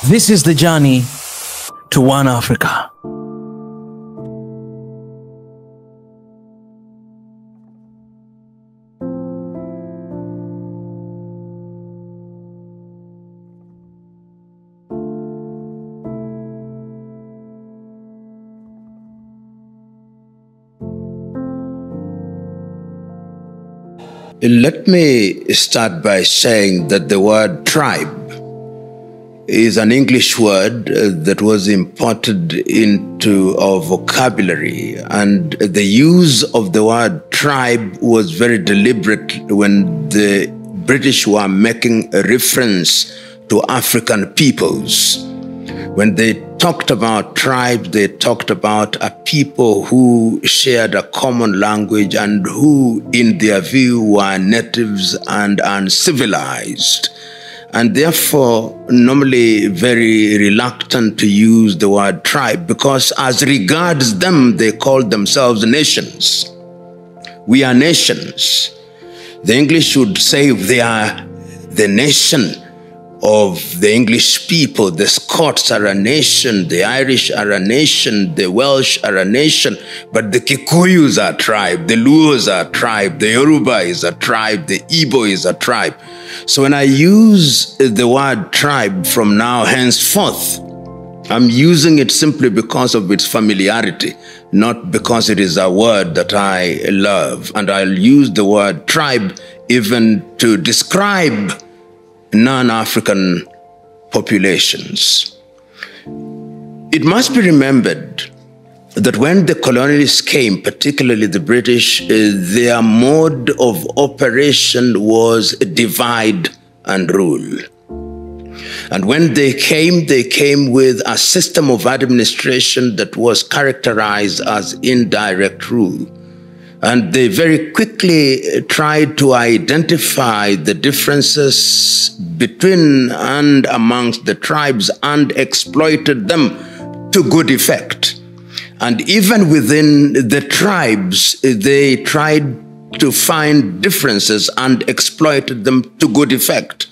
This is the journey to One Africa. Let me start by saying that the word tribe is an English word that was imported into our vocabulary, and the use of the word tribe was very deliberate when the British were making a reference to African peoples. When they talked about tribes, they talked about a people who shared a common language and who, in their view, were natives and uncivilized, and therefore normally very reluctant to use the word tribe, because as regards them, they called themselves nations. We are nations. The English would say they are the nation of the English people. The Scots are a nation, the Irish are a nation, the Welsh are a nation, but the Kikuyus are a tribe, the Luos are a tribe, the Yoruba is a tribe, the Igbo is a tribe. So when I use the word tribe from now henceforth, I'm using it simply because of its familiarity, not because it is a word that I love. And I'll use the word tribe even to describe non-African populations. It must be remembered that when the colonialists came, particularly the British, their mode of operation was divide and rule. And when they came with a system of administration that was characterized as indirect rule. And they very quickly tried to identify the differences between and amongst the tribes and exploited them to good effect. And even within the tribes, they tried to find differences and exploited them to good effect.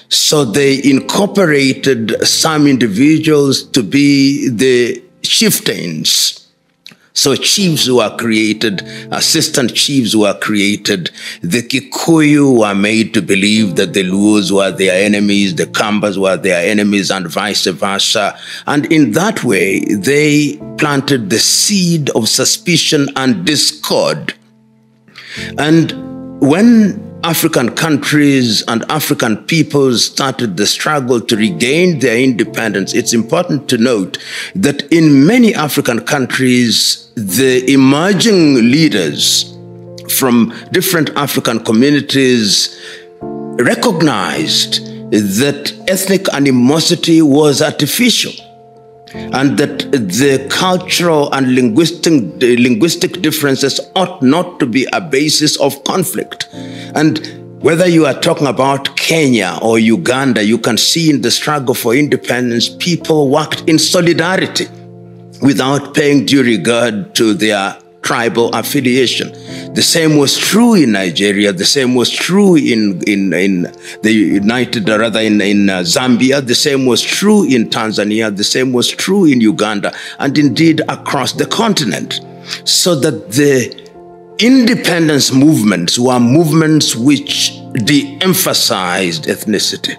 So they incorporated some individuals to be the chieftains. So chiefs were created, assistant chiefs were created. The Kikuyu were made to believe that the Luos were their enemies, the Kambas were their enemies, and vice versa. And in that way, they planted the seed of suspicion and discord. And when African countries and African peoples started the struggle to regain their independence, it's important to note that in many African countries, the emerging leaders from different African communities recognized that ethnic animosity was artificial, and that the cultural and linguistic differences ought not to be a basis of conflict. And whether you are talking about Kenya or Uganda, you can see in the struggle for independence, people worked in solidarity without paying due regard to their tribal affiliation. The same was true in Nigeria. The same was true in Zambia. The same was true in Tanzania. The same was true in Uganda, and indeed across the continent. So that the independence movements were movements which de-emphasized ethnicity.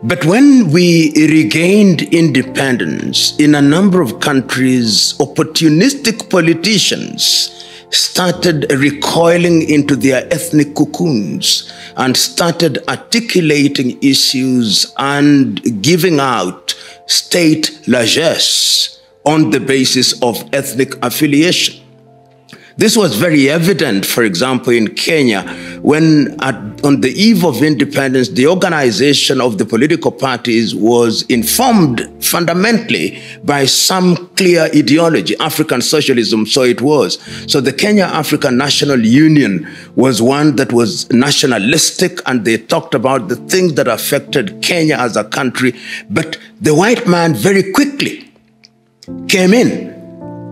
But when we regained independence, in a number of countries, opportunistic politicians started recoiling into their ethnic cocoons and started articulating issues and giving out state largesse on the basis of ethnic affiliation. This was very evident, for example, in Kenya, when on the eve of independence, the organization of the political parties was informed fundamentally by some clear ideology, African socialism, so it was. So the Kenya African National Union was one that was nationalistic, and they talked about the things that affected Kenya as a country. But the white man very quickly came in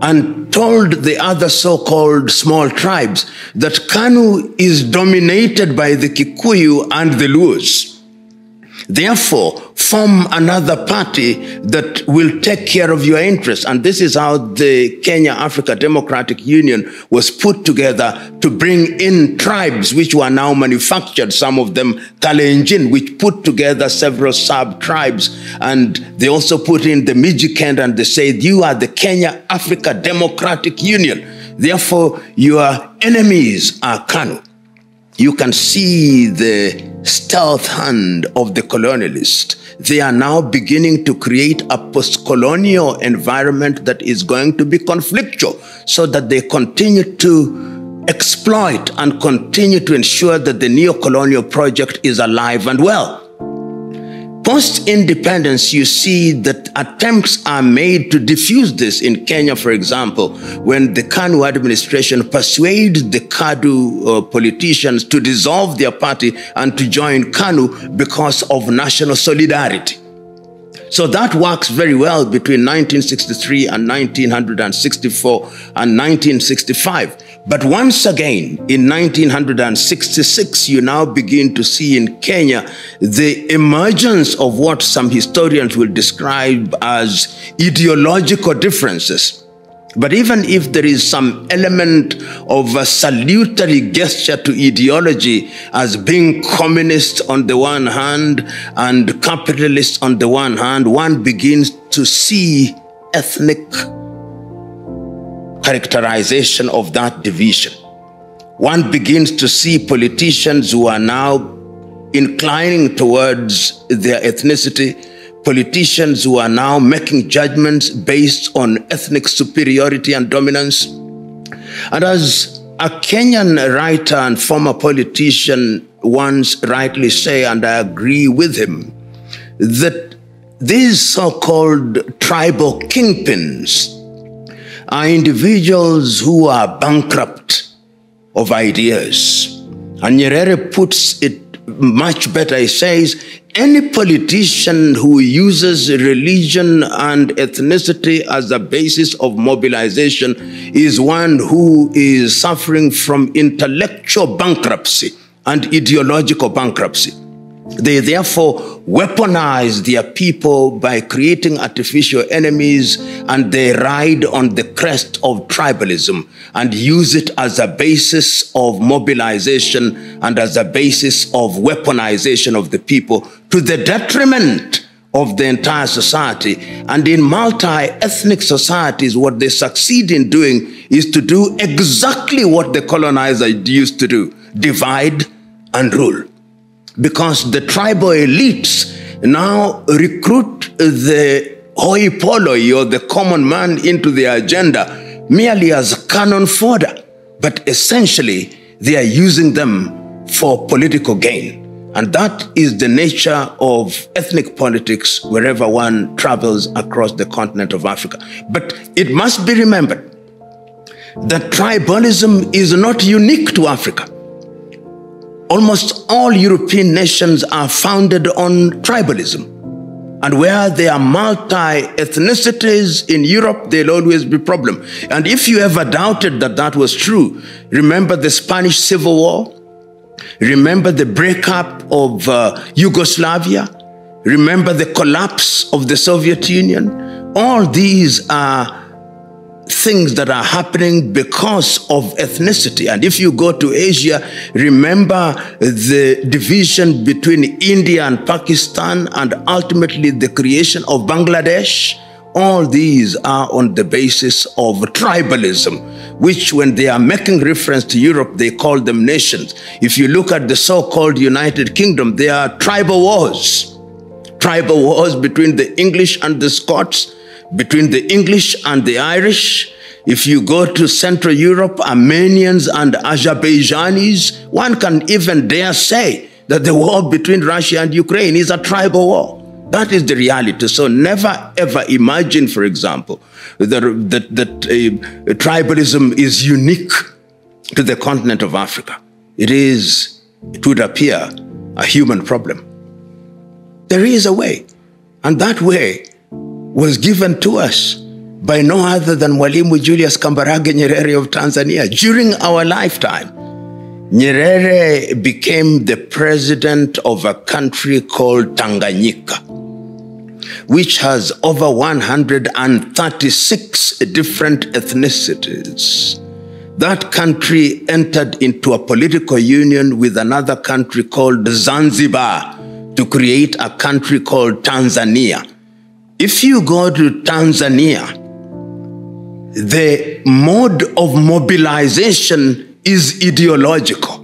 and told the other so-called small tribes that Kanu is dominated by the Kikuyu and the Luos. Therefore, form another party that will take care of your interests. And this is how the Kenya-Africa Democratic Union was put together to bring in tribes which were now manufactured, some of them Kalenjin, which put together several sub-tribes. And they also put in the Mijikenda, and they said, you are the Kenya-Africa Democratic Union. Therefore, your enemies are KANU. You can see the stealth hand of the colonialist. They are now beginning to create a post-colonial environment that is going to be conflictual, so that they continue to exploit and continue to ensure that the neo-colonial project is alive and well. Post-independence, you see that attempts are made to diffuse this. In Kenya, for example, when the KANU administration persuaded the KADU politicians to dissolve their party and to join KANU because of national solidarity. So that works very well between 1963 and 1964 and 1965. But once again, in 1966, you now begin to see in Kenya the emergence of what some historians will describe as ideological differences. But even if there is some element of a salutary gesture to ideology as being communist on the one hand and capitalist on the one hand, one begins to see ethnic characterization of that division. One begins to see politicians who are now inclining towards their ethnicity, politicians who are now making judgments based on ethnic superiority and dominance. And as a Kenyan writer and former politician once rightly say, and I agree with him, that these so-called tribal kingpins are individuals who are bankrupt of ideas. And Nyerere puts it much better. He says, any politician who uses religion and ethnicity as a basis of mobilization is one who is suffering from intellectual bankruptcy and ideological bankruptcy. They therefore weaponize their people by creating artificial enemies, and they ride on the crest of tribalism and use it as a basis of mobilization and as a basis of weaponization of the people to the detriment of the entire society. And in multi-ethnic societies, what they succeed in doing is to do exactly what the colonizer used to do: divide and rule. Because the tribal elites now recruit the hoi polloi, or the common man, into their agenda merely as cannon fodder. But essentially, they are using them for political gain. And that is the nature of ethnic politics wherever one travels across the continent of Africa. But it must be remembered that tribalism is not unique to Africa. Almost all European nations are founded on tribalism. And where there are multi-ethnicities in Europe, there'll always be a problem. And if you ever doubted that that was true, remember the Spanish Civil War, remember the breakup of Yugoslavia, remember the collapse of the Soviet Union. All these are things that are happening because of ethnicity. And if you go to Asia, remember the division between India and Pakistan, and ultimately the creation of Bangladesh. All these are on the basis of tribalism, which when they are making reference to Europe, they call them nations. If you look at the so-called United Kingdom, there are tribal wars. Tribal wars between the English and the Scots, between the English and the Irish. If you go to Central Europe, Armenians and Azerbaijanis, one can even dare say that the war between Russia and Ukraine is a tribal war. That is the reality. So never ever imagine, for example, that tribalism is unique to the continent of Africa. It would appear, a human problem. There is a way, and that way was given to us by no other than Mwalimu Julius Kambarage Nyerere of Tanzania during our lifetime. Nyerere became the president of a country called Tanganyika, which has over 136 different ethnicities. That country entered into a political union with another country called Zanzibar to create a country called Tanzania. If you go to Tanzania, the mode of mobilization is ideological.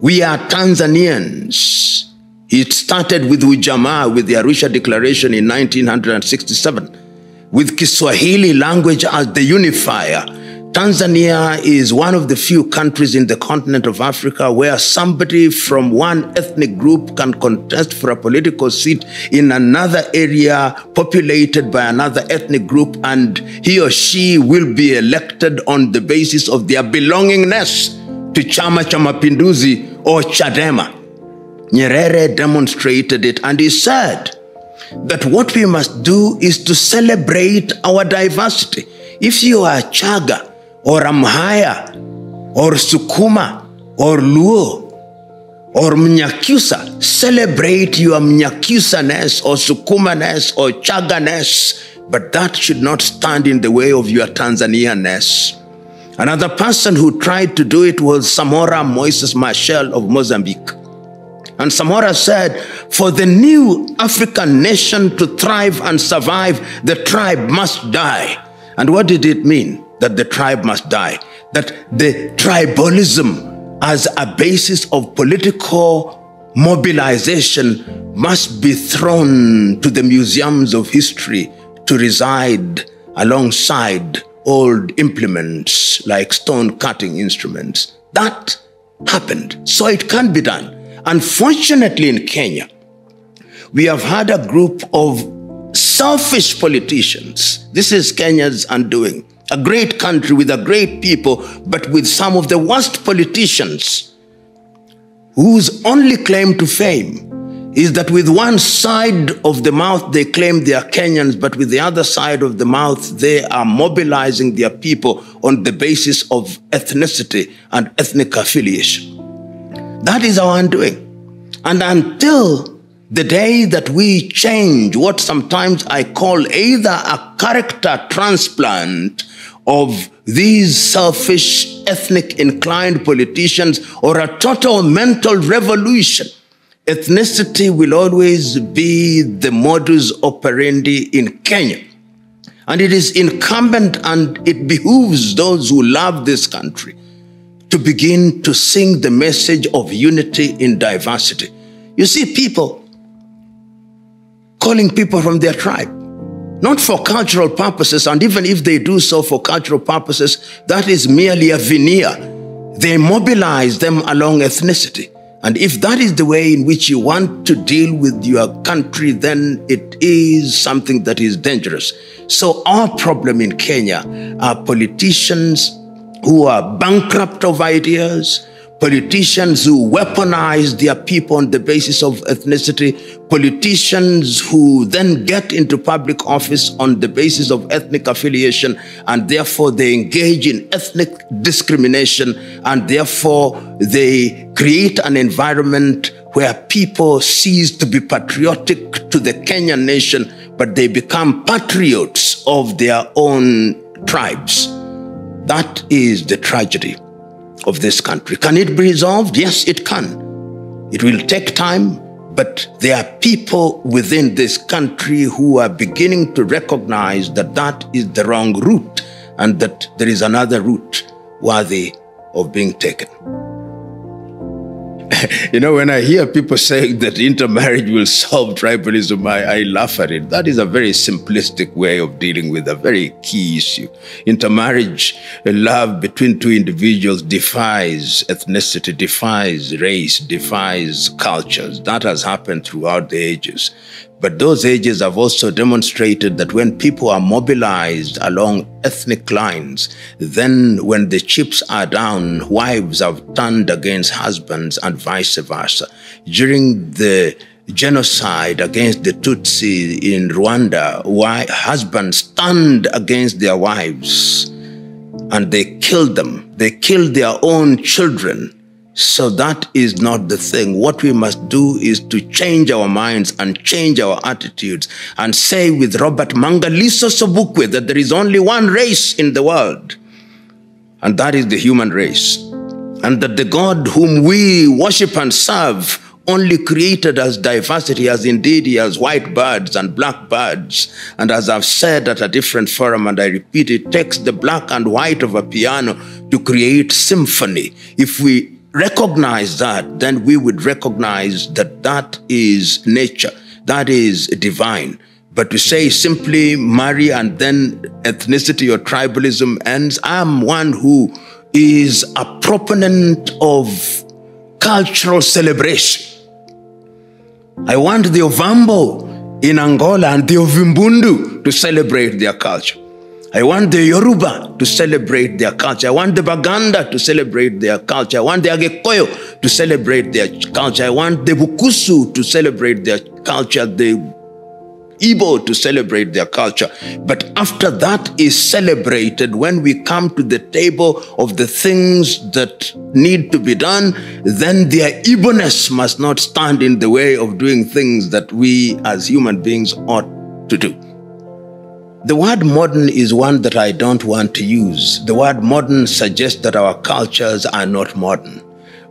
We are Tanzanians. It started with Ujamaa, with the Arusha Declaration in 1967, with Kiswahili language as the unifier. Tanzania is one of the few countries in the continent of Africa where somebody from one ethnic group can contest for a political seat in another area populated by another ethnic group, and he or she will be elected on the basis of their belongingness to Chama cha Mapinduzi or Chadema. Nyerere demonstrated it, and he said that what we must do is to celebrate our diversity. If you are Chaga, or Amhaya, or Sukuma, or Luo, or Mnyakyusa, celebrate your Mnyakyusa-ness, or Sukuma-ness, or Chaga-ness, but that should not stand in the way of your Tanzania-ness. Another person who tried to do it was Samora Moises Machel of Mozambique. And Samora said, for the new African nation to thrive and survive, the tribe must die. And what did it mean? That the tribe must die, that the tribalism as a basis of political mobilization must be thrown to the museums of history to reside alongside old implements like stone cutting instruments. That happened, so it can be done. Unfortunately, in Kenya, we have had a group of selfish politicians. This is Kenya's undoing. A great country with a great people, but with some of the worst politicians whose only claim to fame is that with one side of the mouth they claim they are Kenyans, but with the other side of the mouth they are mobilizing their people on the basis of ethnicity and ethnic affiliation. That is our undoing. And until the day that we change what sometimes I call either a character transplant of these selfish, ethnic inclined politicians or a total mental revolution, ethnicity will always be the modus operandi in Kenya. And it is incumbent and it behooves those who love this country to begin to sing the message of unity in diversity. You see people calling people from their tribe, not for cultural purposes, and even if they do so for cultural purposes, that is merely a veneer. They mobilize them along ethnicity. And if that is the way in which you want to deal with your country, then it is something that is dangerous. So our problem in Kenya are politicians who are bankrupt of ideas, politicians who weaponize their people on the basis of ethnicity, politicians who then get into public office on the basis of ethnic affiliation, and therefore they engage in ethnic discrimination, and therefore they create an environment where people cease to be patriotic to the Kenyan nation, but they become patriots of their own tribes. That is the tragedy of this country. Can it be resolved? Yes, it can. It will take time, but there are people within this country who are beginning to recognize that that is the wrong route and that there is another route worthy of being taken. You know, when I hear people saying that intermarriage will solve tribalism, I laugh at it. That is a very simplistic way of dealing with a very key issue. Intermarriage, love between two individuals, defies ethnicity, defies race, defies cultures. That has happened throughout the ages. But those ages have also demonstrated that when people are mobilized along ethnic lines, then when the chips are down, wives have turned against husbands and vice versa. During the genocide against the Tutsi in Rwanda, husbands turned against their wives and they killed them. They kill their own children. So that is not the thing. What we must do is to change our minds and change our attitudes and say with Robert Mangaliso Sobukwe that there is only one race in the world, and that is the human race. And that the God whom we worship and serve only created us diversity, as indeed he has white birds and black birds. And as I've said at a different forum, and I repeat, it takes the black and white of a piano to create symphony. If we recognize that, then we would recognize that that is nature, that is divine. But to say simply marry and then ethnicity or tribalism ends, I'm one who is a proponent of cultural celebration. I want the Ovambo in Angola and the Ovimbundu to celebrate their culture. I want the Yoruba to celebrate their culture. I want the Baganda to celebrate their culture. I want the Agekoyo to celebrate their culture. I want the Bukusu to celebrate their culture, the Igbo to celebrate their culture. But after that is celebrated, when we come to the table of the things that need to be done, then their Igbo-ness must not stand in the way of doing things that we as human beings ought to do. The word modern is one that I don't want to use. The word modern suggests that our cultures are not modern.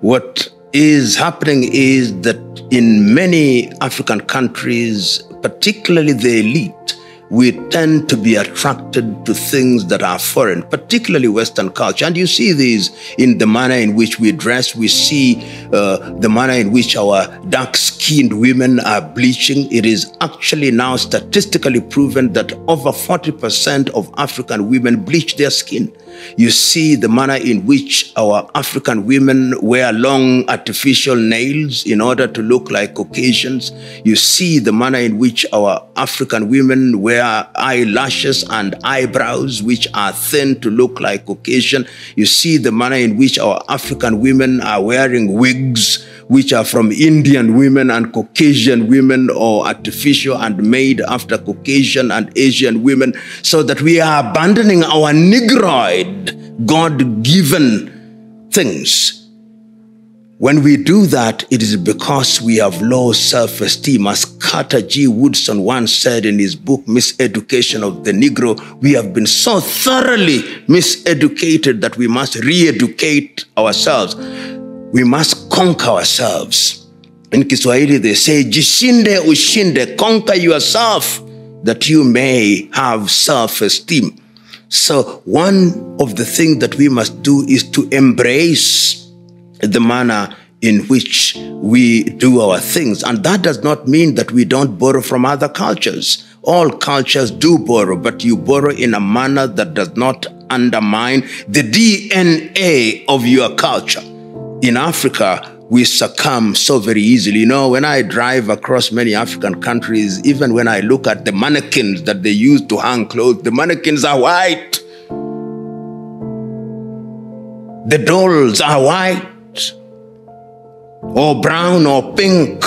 What is happening is that in many African countries, particularly the elite, we tend to be attracted to things that are foreign, particularly Western culture. And you see these in the manner in which we dress. We see the manner in which our dark-skinned women are bleaching. It is actually now statistically proven that over 40% of African women bleach their skin. You see the manner in which our African women wear long artificial nails in order to look like Caucasians. You see the manner in which our African women wear eyelashes and eyebrows, which are thin to look like Caucasian. You see the manner in which our African women are wearing wigs, which are from Indian women and Caucasian women, or artificial and made after Caucasian and Asian women, so that we are abandoning our Negroid, God-given things. When we do that, it is because we have low self-esteem. As Carter G. Woodson once said in his book, Miseducation of the Negro, we have been so thoroughly miseducated that we must re-educate ourselves. We must conquer ourselves. In Kiswahili, they say, jishinde ushinde, conquer yourself, that you may have self-esteem. So one of the things that we must do is to embrace the manner in which we do our things. And that does not mean that we don't borrow from other cultures. All cultures do borrow, but you borrow in a manner that does not undermine the DNA of your culture. In Africa, we succumb so very easily. You know, when I drive across many African countries, even when I look at the mannequins that they use to hang clothes, the mannequins are white. The dolls are white, or brown, or pink.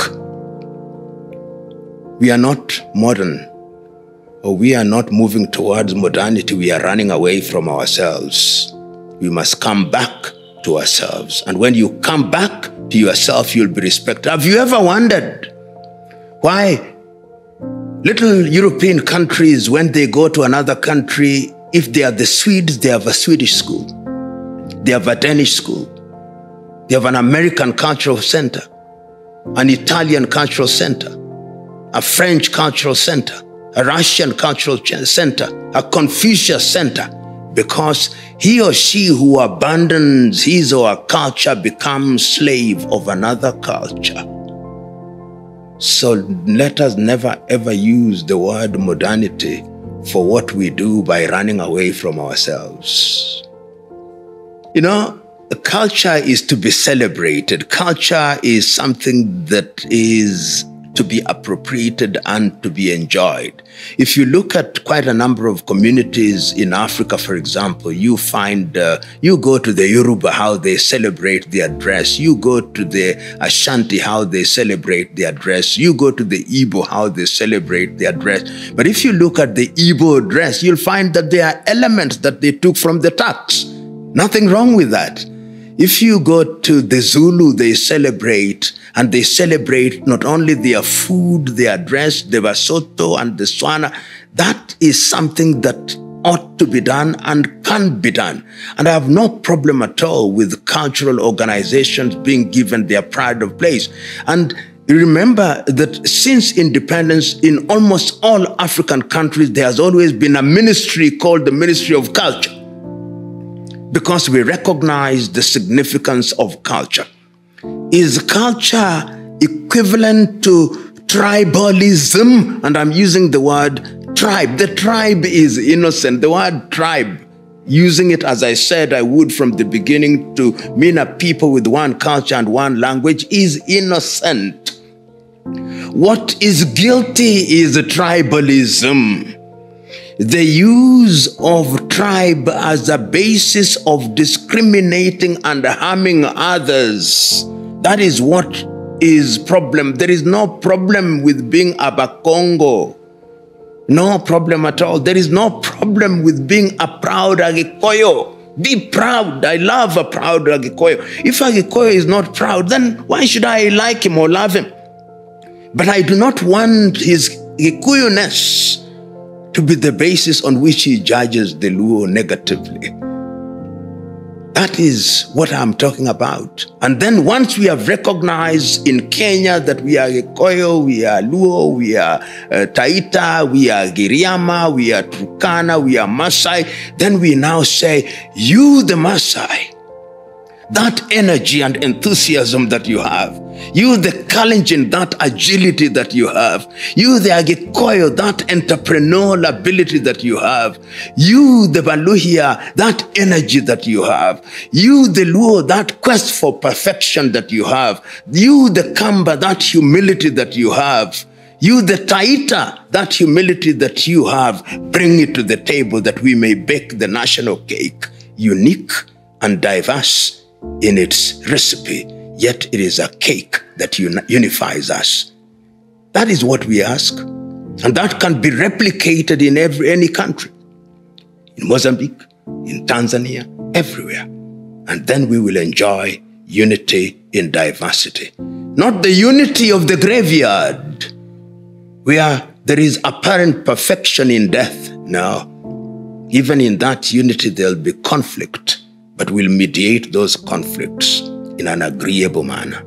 We are not modern, or we are not moving towards modernity. We are running away from ourselves. We must come back to ourselves. And when you come back to yourself, you'll be respected. Have you ever wondered why little European countries, when they go to another country, if they are the Swedes, they have a Swedish school, they have a Danish school, they have an American cultural center, an Italian cultural center, a French cultural center, a Russian cultural center, a Confucius center, because he or she who abandons his or her culture becomes slave of another culture. So let us never ever use the word modernity for what we do by running away from ourselves. You know, culture is to be celebrated. Culture is something that is to be appropriated and to be enjoyed. If you look at quite a number of communities in Africa, for example, you find, you go to the Yoruba, how they celebrate their dress. You go to the Ashanti, how they celebrate their dress. You go to the Igbo, how they celebrate their dress. But if you look at the Igbo dress, you'll find that there are elements that they took from the Turks. Nothing wrong with that. If you go to the Zulu, they celebrate, and they celebrate not only their food, their dress, the Basotho and the Swana. That is something that ought to be done and can be done. And I have no problem at all with cultural organizations being given their pride of place. And remember that since independence, in almost all African countries, there has always been a ministry called the Ministry of Culture, because we recognize the significance of culture. Is culture equivalent to tribalism? And I'm using the word tribe. The tribe is innocent. The word tribe, using it as I said I would from the beginning to mean a people with one culture and one language, is innocent. What is guilty is tribalism. The use of tribe as a basis of discriminating and harming others. That is what is problem. There is no problem with being Abakongo. No problem at all. There is no problem with being a proud Agikoyo. Be proud. I love a proud Agikoyo. If Agikoyo is not proud, then why should I like him or love him? But I do not want his Gikuyu-ness to be the basis on which he judges the Luo negatively. That is what I'm talking about. And then once we have recognized in Kenya that we are Gikuyu, we are Luo, we are Taita, we are Giriama, we are Turkana, we are Maasai, then we now say, you the Maasai, that energy and enthusiasm that you have, you the Kalenjin, that agility that you have, you the Agikoyo, that entrepreneurial ability that you have, you the Baluhia, that energy that you have, you the Luo, that quest for perfection that you have, you the Kamba, that humility that you have, you the Taita, that humility that you have, bring it to the table that we may bake the national cake, unique and diverse in its recipe, yet it is a cake that unifies us. That is what we ask. And that can be replicated in any country. In Mozambique, in Tanzania, everywhere. And then we will enjoy unity in diversity. Not the unity of the graveyard, where there is apparent perfection in death. No. Even in that unity, there will be conflict, but we'll mediate those conflicts in an agreeable manner.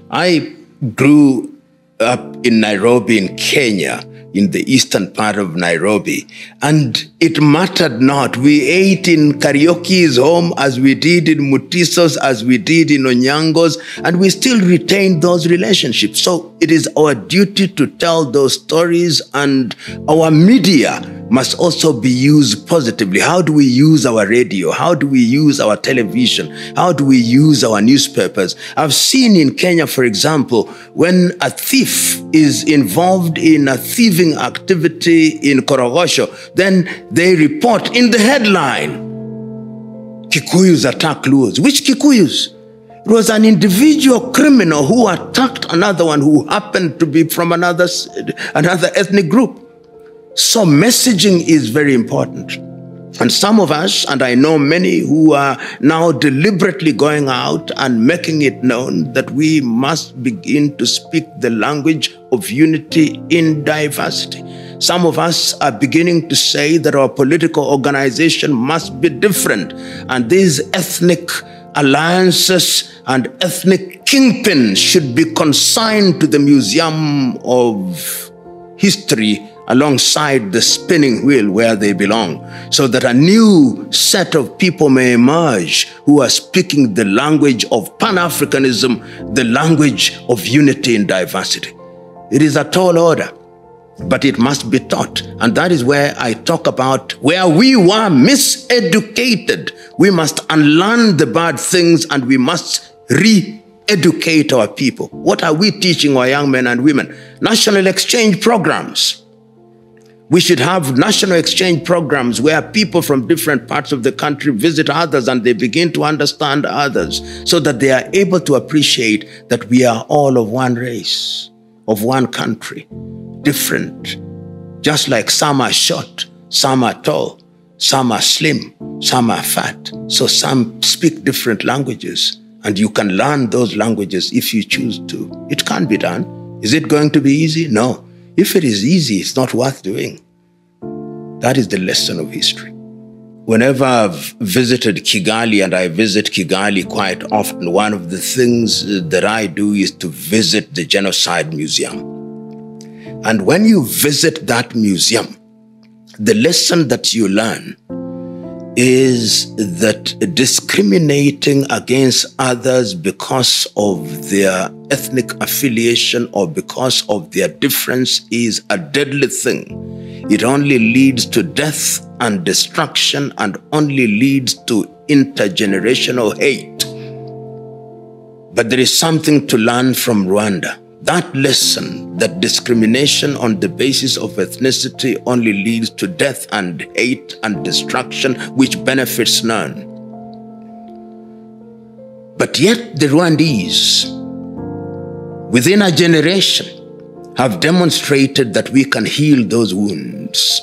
I grew up in Nairobi, in Kenya, in the eastern part of Nairobi, and it mattered not. We ate in Karaoke's home as we did in Mutiso's, as we did in Onyango's, and we still retained those relationships. So it is our duty to tell those stories, and our media must also be used positively. How do we use our radio? How do we use our television? How do we use our newspapers? I've seen in Kenya, for example, when a thief is involved in a thieving activity in Korogosho, then they report in the headline, Kikuyus attack Luos. Which Kikuyus? It was an individual criminal who attacked another one who happened to be from another ethnic group. So messaging is very important. And some of us, and I know many who are now deliberately going out and making it known that we must begin to speak the language of unity in diversity. Some of us are beginning to say that our political organization must be different, and these ethnic alliances and ethnic kingpins should be consigned to the Museum of History alongside the spinning wheel where they belong, so that a new set of people may emerge who are speaking the language of Pan-Africanism, the language of unity in diversity. It is a tall order, but it must be taught. And that is where I talk about where we were miseducated. We must unlearn the bad things, and we must re-educate our people. What are we teaching our young men and women? National exchange programs. We should have national exchange programs where people from different parts of the country visit others and they begin to understand others, so that they are able to appreciate that we are all of one race, of one country, different. Just like some are short, some are tall, Some are slim, some are fat. So some speak different languages, and you can learn those languages if you choose to. It can be done. Is it going to be easy? No. If it is easy, it's not worth doing. That is the lesson of history. Whenever I've visited Kigali, and I visit Kigali quite often, one of the things that I do is to visit the Genocide Museum. And when you visit that museum, the lesson that you learn is that discriminating against others because of their ethnic affiliation or because of their difference is a deadly thing. It only leads to death and destruction and only leads to intergenerational hate. But there is something to learn from Rwanda. That lesson, that discrimination on the basis of ethnicity only leads to death and hate and destruction, which benefits none. But yet the Rwandese, within a generation, have demonstrated that we can heal those wounds,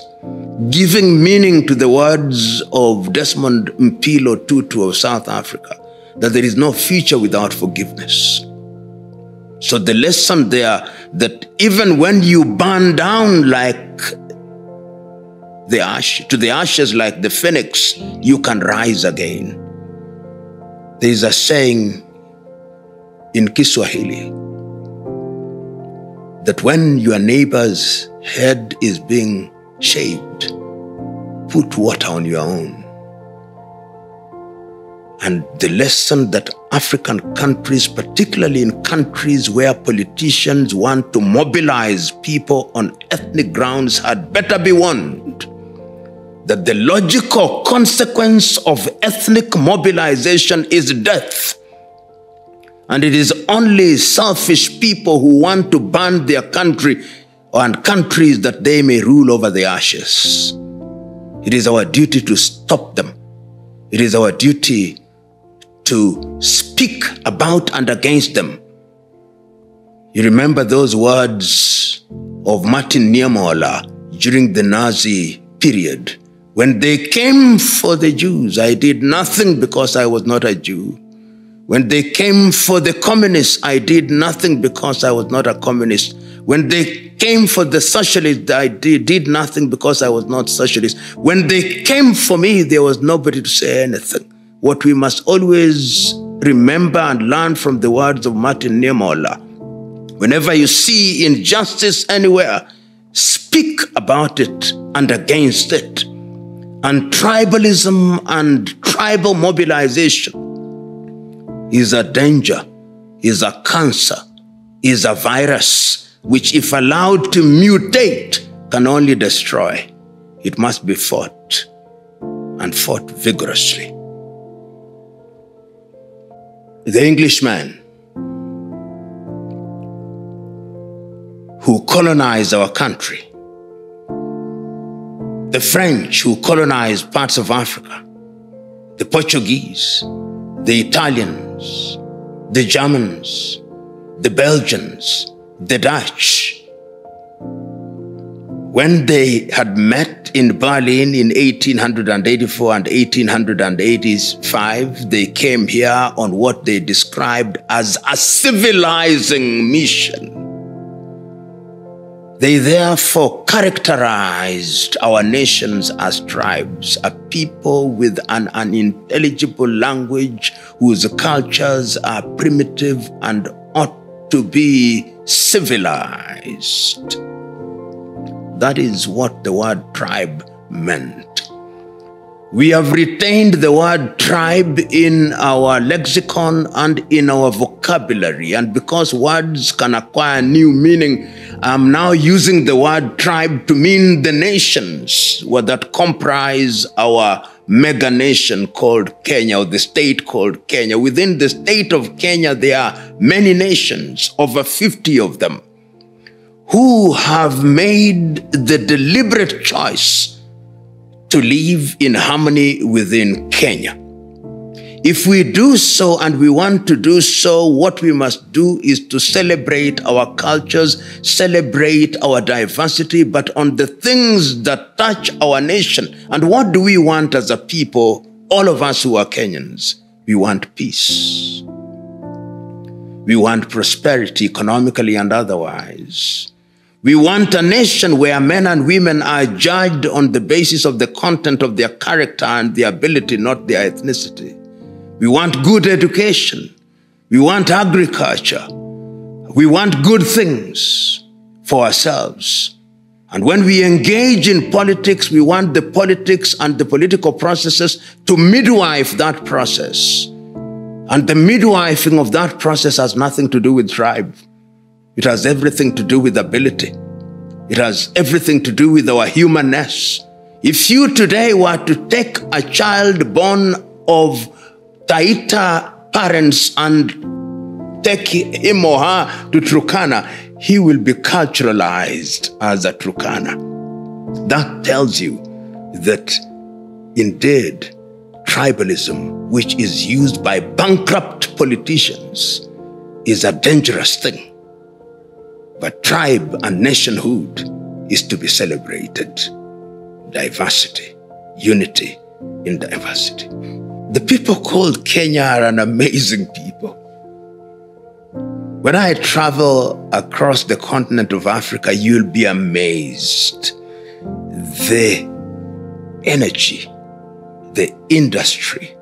giving meaning to the words of Desmond Mpilo Tutu of South Africa, that there is no future without forgiveness. So the lesson there, that even when you burn down like the ash, to the ashes like the phoenix, you can rise again. There is a saying in Kiswahili that when your neighbor's head is being shaved, put water on your own. And the lesson that African countries, particularly in countries where politicians want to mobilize people on ethnic grounds, had better be warned that the logical consequence of ethnic mobilization is death. And it is only selfish people who want to burn their country and countries that they may rule over the ashes. It is our duty to stop them. It is our duty to speak about and against them. You remember those words of Martin Niemöller during the Nazi period. When they came for the Jews, I did nothing because I was not a Jew. When they came for the communists, I did nothing because I was not a communist. When they came for the socialists, I did nothing because I was not socialist. When they came for me, there was nobody to say anything. What we must always remember and learn from the words of Martin Niemöller, whenever you see injustice anywhere, speak about it and against it. And tribalism and tribal mobilization is a danger, is a cancer, is a virus, which if allowed to mutate, can only destroy. It must be fought, and fought vigorously. The Englishman who colonized our country, the French who colonized parts of Africa, the Portuguese, the Italians, the Germans, the Belgians, the Dutch, when they had met in Berlin in 1884 and 1885, they came here on what they described as a civilizing mission. They therefore characterized our nations as tribes, a people with an unintelligible language whose cultures are primitive and ought to be civilized. That is what the word tribe meant. We have retained the word tribe in our lexicon and in our vocabulary. And because words can acquire new meaning, I'm now using the word tribe to mean the nations that comprise our mega nation called Kenya, or the state called Kenya. Within the state of Kenya, there are many nations, over 50 of them, who have made the deliberate choice to live in harmony within Kenya. if we do so and we want to do so, what we must do is to celebrate our cultures, celebrate our diversity, but on the things that touch our nation. And what do we want as a people, all of us who are Kenyans? We want peace. We want prosperity economically and otherwise. We want a nation where men and women are judged on the basis of the content of their character and their ability, not their ethnicity. We want good education. We want agriculture. We want good things for ourselves. And when we engage in politics, we want the politics and the political processes to midwife that process. And the midwifing of that process has nothing to do with tribe. It has everything to do with ability. It has everything to do with our humanness. If you today were to take a child born of Taita parents and take him or her to Turkana, he will be culturalized as a Turkana. That tells you that indeed tribalism, which is used by bankrupt politicians, is a dangerous thing. But tribe and nationhood is to be celebrated. Diversity, unity in diversity. The people called Kenya are an amazing people. When I travel across the continent of Africa, you'll be amazed. The energy, the industry,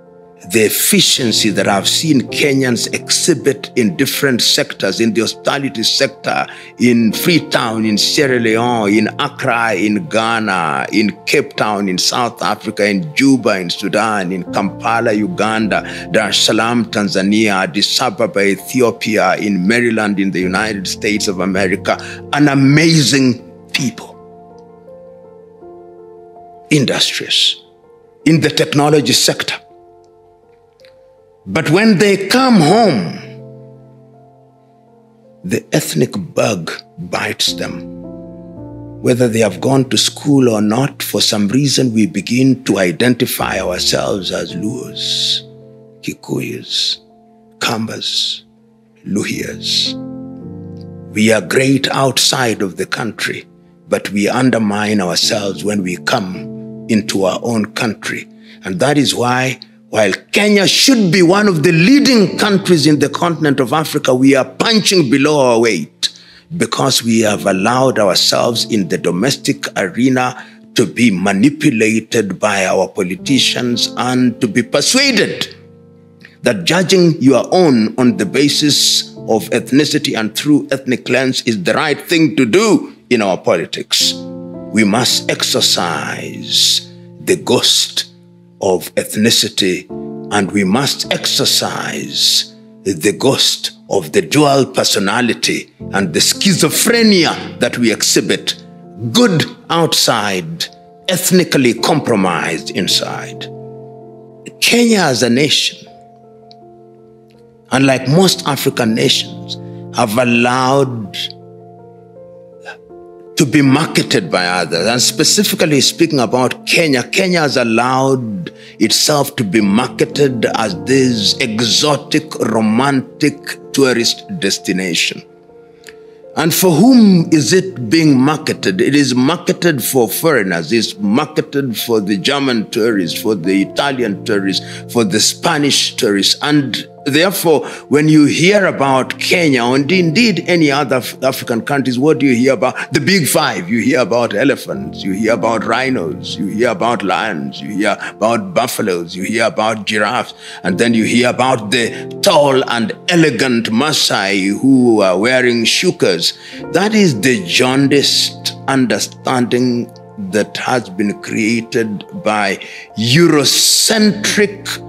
the efficiency that I've seen Kenyans exhibit in different sectors, in the hospitality sector, in Freetown, in Sierra Leone, in Accra, in Ghana, in Cape Town, in South Africa, in Juba, in Sudan, in Kampala, Uganda, Dar es Salaam, Tanzania, Addis Ababa, Ethiopia, in Maryland, in the United States of America. An amazing people. Industrious. In the technology sector. But when they come home, the ethnic bug bites them. Whether they have gone to school or not, for some reason we begin to identify ourselves as Luos, Kikuyus, Kambas, Luhyas. We are great outside of the country, but we undermine ourselves when we come into our own country. And that is why, while Kenya should be one of the leading countries in the continent of Africa, we are punching below our weight because we have allowed ourselves in the domestic arena to be manipulated by our politicians and to be persuaded that judging your own on the basis of ethnicity and through ethnic lens is the right thing to do in our politics. We must exercise the ghost of ethnicity, and we must exercise the ghost of the dual personality and the schizophrenia that we exhibit, good outside, ethnically compromised inside. Kenya as a nation, unlike most African nations, have allowed to be marketed by others. And specifically speaking about Kenya, Kenya has allowed itself to be marketed as this exotic, romantic tourist destination. And for whom is it being marketed? It is marketed for foreigners. It's marketed for the German tourists, for the Italian tourists, for the Spanish tourists. And therefore, when you hear about Kenya, and indeed any other African countries, what do you hear about? The big five. You hear about elephants, you hear about rhinos, you hear about lions, you hear about buffaloes, you hear about giraffes, and then you hear about the tall and elegant Maasai who are wearing shukas. That is the jaundiced understanding that has been created by Eurocentric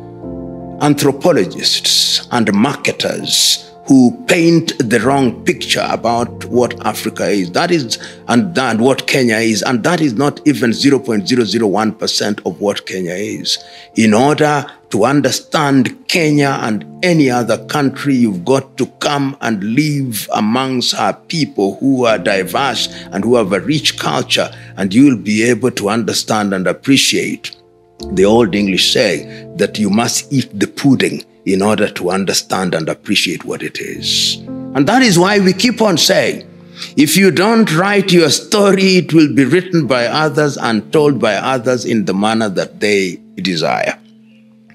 anthropologists and marketers who paint the wrong picture about what Africa is. That is, and what Kenya is, and that is not even 0.001% of what Kenya is. In order to understand Kenya and any other country, you've got to come and live amongst our people who are diverse and who have a rich culture, and you'll be able to understand and appreciate the old English say that you must eat the pudding in order to understand and appreciate what it is. And that is why we keep on saying, if you don't write your story, it will be written by others and told by others in the manner that they desire.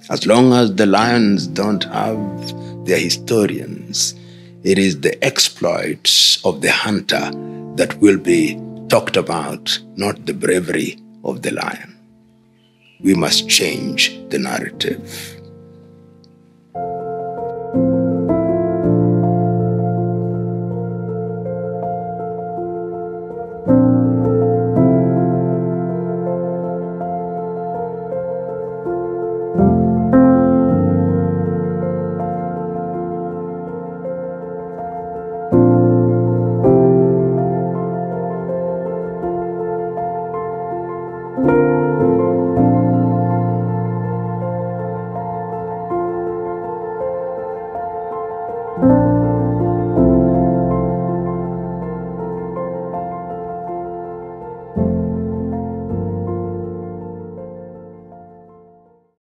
As long as the lions don't have their historians, it is the exploits of the hunter that will be talked about, not the bravery of the lion. We must change the narrative.